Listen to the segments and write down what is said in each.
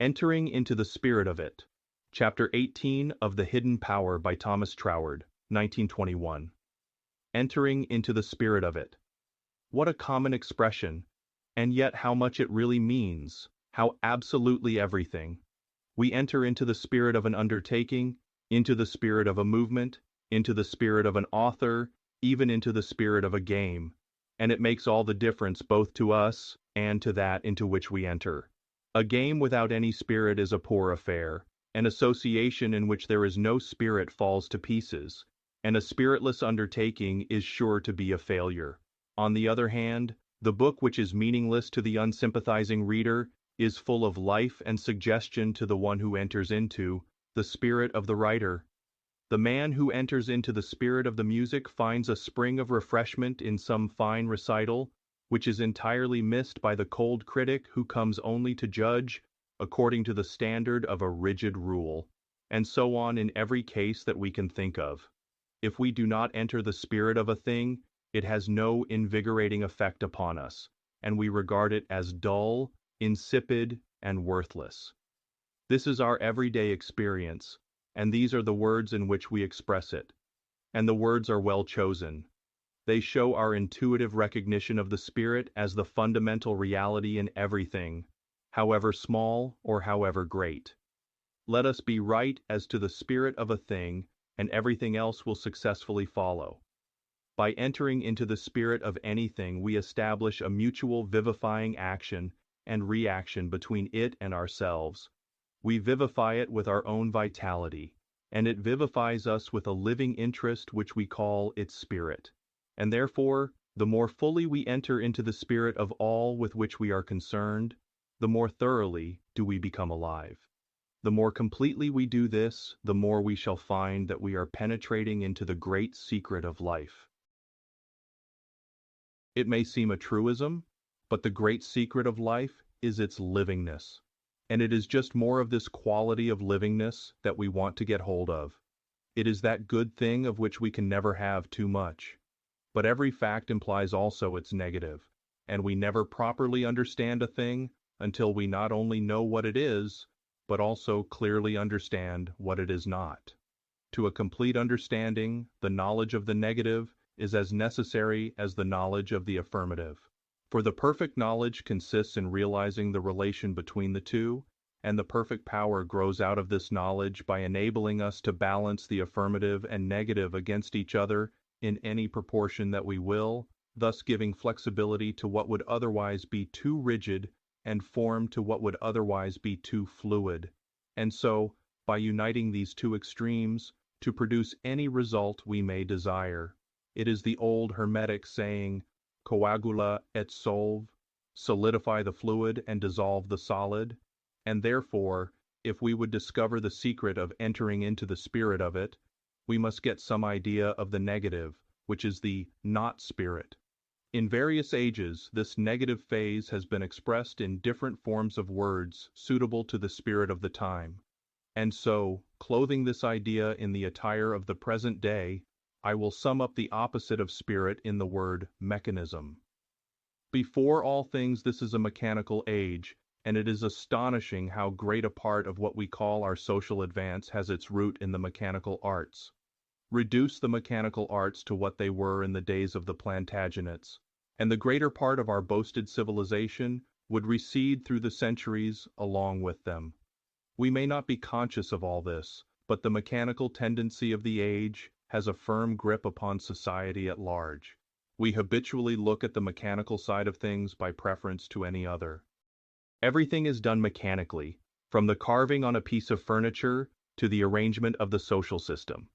Entering into the Spirit of It. Chapter 18 of The Hidden Power by Thomas Troward, 1921. Entering into the Spirit of It. What a common expression, and yet how much it really means, how absolutely everything. We enter into the spirit of an undertaking, into the spirit of a movement, into the spirit of an author, even into the spirit of a game, and it makes all the difference both to us and to that into which we enter. A game without any spirit is a poor affair. An association in which there is no spirit falls to pieces, and a spiritless undertaking is sure to be a failure. On the other hand, the book which is meaningless to the unsympathizing reader is full of life and suggestion to the one who enters into the spirit of the writer. The man who enters into the spirit of the music finds a spring of refreshment in some fine recital, which is entirely missed by the cold critic who comes only to judge according to the standard of a rigid rule, and so on in every case that we can think of. If we do not enter the spirit of a thing, it has no invigorating effect upon us, and we regard it as dull, insipid, and worthless. This is our everyday experience, and these are the words in which we express it. And the words are well chosen. They show our intuitive recognition of the spirit as the fundamental reality in everything, however small or however great. Let us be right as to the spirit of a thing, and everything else will successfully follow. By entering into the spirit of anything, we establish a mutual vivifying action and reaction between it and ourselves. We vivify it with our own vitality, and it vivifies us with a living interest which we call its spirit. And therefore, the more fully we enter into the spirit of all with which we are concerned, the more thoroughly do we become alive. The more completely we do this, the more we shall find that we are penetrating into the great secret of life. It may seem a truism, but the great secret of life is its livingness. And it is just more of this quality of livingness that we want to get hold of. It is that good thing of which we can never have too much. But every fact implies also its negative, and we never properly understand a thing until we not only know what it is, but also clearly understand what it is not. To a complete understanding, the knowledge of the negative is as necessary as the knowledge of the affirmative. For the perfect knowledge consists in realizing the relation between the two, and the perfect power grows out of this knowledge by enabling us to balance the affirmative and negative against each other in any proportion that we will, thus giving flexibility to what would otherwise be too rigid and form to what would otherwise be too fluid. And so, by uniting these two extremes, to produce any result we may desire. It is the old Hermetic saying, coagula et solve, solidify the fluid and dissolve the solid, and therefore, if we would discover the secret of entering into the spirit of it, we must get some idea of the negative, which is the not spirit. In various ages, this negative phase has been expressed in different forms of words suitable to the spirit of the time. And so, clothing this idea in the attire of the present day, I will sum up the opposite of spirit in the word mechanism. Before all things, this is a mechanical age, and it is astonishing how great a part of what we call our social advance has its root in the mechanical arts. Reduce the mechanical arts to what they were in the days of the Plantagenets, and the greater part of our boasted civilization would recede through the centuries along with them. We may not be conscious of all this, but the mechanical tendency of the age has a firm grip upon society at large. We habitually look at the mechanical side of things by preference to any other. Everything is done mechanically, from the carving on a piece of furniture to the arrangement of the social system.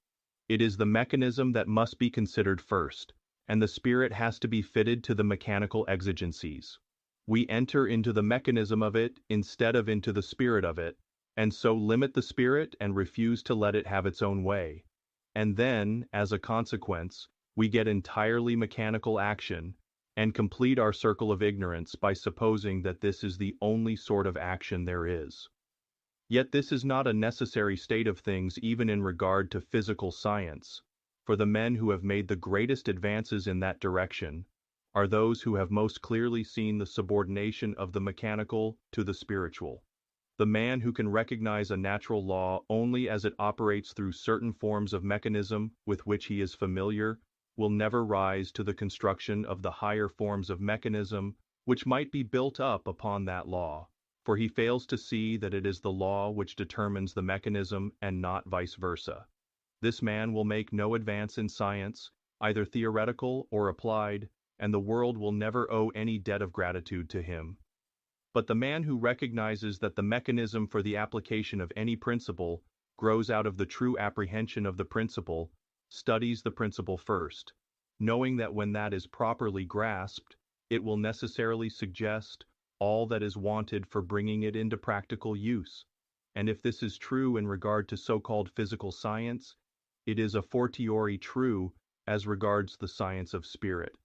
It is the mechanism that must be considered first, and the spirit has to be fitted to the mechanical exigencies. We enter into the mechanism of it instead of into the spirit of it, and so limit the spirit and refuse to let it have its own way. And then, as a consequence, we get entirely mechanical action, and complete our circle of ignorance by supposing that this is the only sort of action there is. Yet this is not a necessary state of things even in regard to physical science, for the men who have made the greatest advances in that direction are those who have most clearly seen the subordination of the mechanical to the spiritual. The man who can recognize a natural law only as it operates through certain forms of mechanism with which he is familiar will never rise to the construction of the higher forms of mechanism which might be built up upon that law, for he fails to see that it is the law which determines the mechanism and not vice versa. This man will make no advance in science, either theoretical or applied, and the world will never owe any debt of gratitude to him. But the man who recognizes that the mechanism for the application of any principle grows out of the true apprehension of the principle, studies the principle first, knowing that when that is properly grasped, it will necessarily suggest all that is wanted for bringing it into practical use. And if this is true in regard to so-called physical science, it is a fortiori true as regards the science of spirit.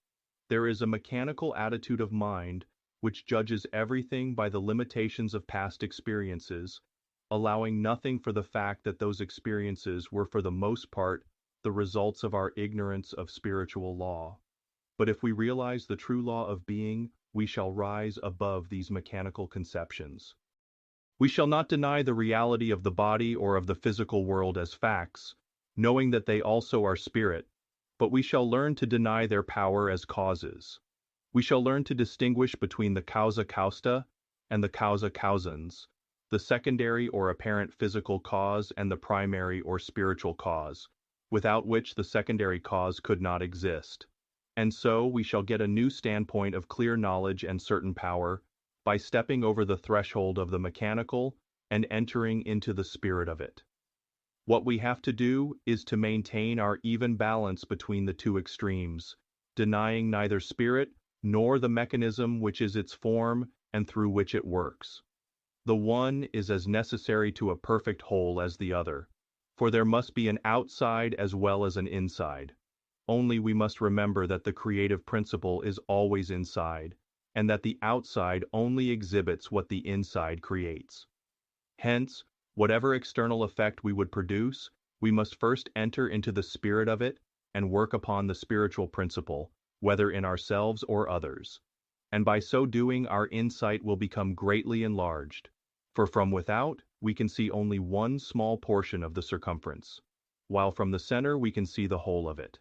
There is a mechanical attitude of mind which judges everything by the limitations of past experiences, allowing nothing for the fact that those experiences were for the most part the results of our ignorance of spiritual law. But if we realize the true law of being, we shall rise above these mechanical conceptions. We shall not deny the reality of the body or of the physical world as facts, knowing that they also are spirit, but we shall learn to deny their power as causes. We shall learn to distinguish between the causa causta and the causa causans, the secondary or apparent physical cause and the primary or spiritual cause, without which the secondary cause could not exist. And so we shall get a new standpoint of clear knowledge and certain power by stepping over the threshold of the mechanical and entering into the spirit of it. What we have to do is to maintain our even balance between the two extremes, denying neither spirit nor the mechanism which is its form and through which it works. The one is as necessary to a perfect whole as the other, for there must be an outside as well as an inside. Only we must remember that the creative principle is always inside, and that the outside only exhibits what the inside creates. Hence, whatever external effect we would produce, we must first enter into the spirit of it and work upon the spiritual principle, whether in ourselves or others. And by so doing our insight will become greatly enlarged, for from without we can see only one small portion of the circumference, while from the center we can see the whole of it.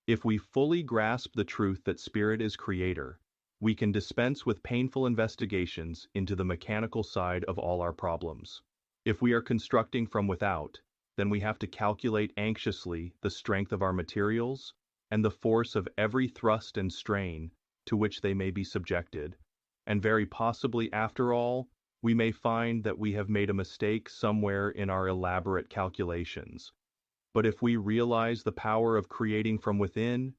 If we fully grasp the truth that spirit is creator, we can dispense with painful investigations into the mechanical side of all our problems. If we are constructing from without, then we have to calculate anxiously the strength of our materials and the force of every thrust and strain to which they may be subjected, and very possibly after all, we may find that we have made a mistake somewhere in our elaborate calculations. But if we realize the power of creating from within,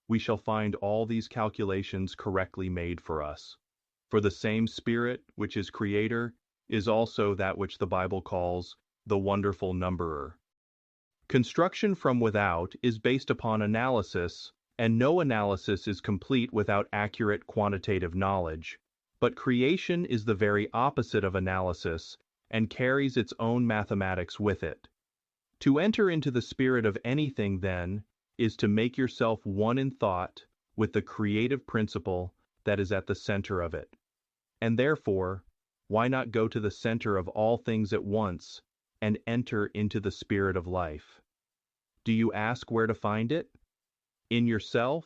we shall find all these calculations correctly made for us. For the same Spirit, which is Creator, is also that which the Bible calls the wonderful numberer. Construction from without is based upon analysis, and no analysis is complete without accurate quantitative knowledge. But creation is the very opposite of analysis and carries its own mathematics with it. To enter into the spirit of anything, then, is to make yourself one in thought with the creative principle that is at the center of it. And therefore, why not go to the center of all things at once and enter into the spirit of life? Do you ask where to find it? In yourself,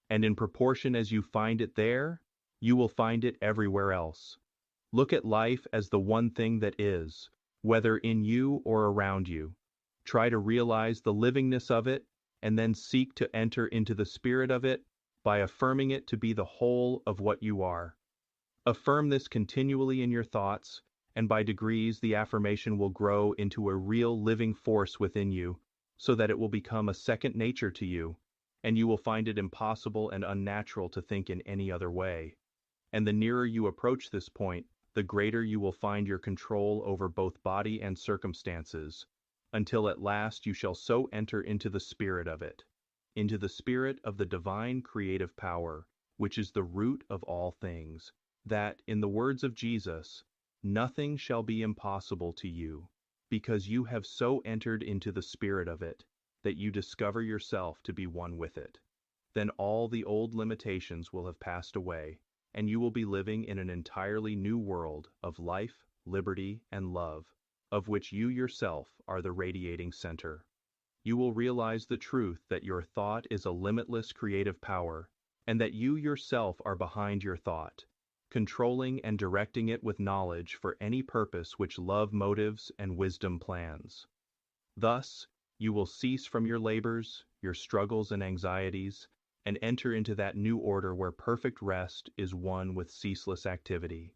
and in proportion as you find it there, you will find it everywhere else. Look at life as the one thing that is, whether in you or around you. Try to realize the livingness of it, and then seek to enter into the spirit of it by affirming it to be the whole of what you are. Affirm this continually in your thoughts, and by degrees the affirmation will grow into a real living force within you, so that it will become a second nature to you, and you will find it impossible and unnatural to think in any other way. And the nearer you approach this point, the greater you will find your control over both body and circumstances, until at last you shall so enter into the spirit of it, into the spirit of the divine creative power, which is the root of all things, that, in the words of Jesus, nothing shall be impossible to you, because you have so entered into the spirit of it, that you discover yourself to be one with it. Then all the old limitations will have passed away, and you will be living in an entirely new world of life, liberty, and love, of which you yourself are the radiating center. You will realize the truth that your thought is a limitless creative power, and that you yourself are behind your thought, controlling and directing it with knowledge for any purpose which love motives and wisdom plans. Thus, you will cease from your labors, your struggles and anxieties, and enter into that new order where perfect rest is one with ceaseless activity.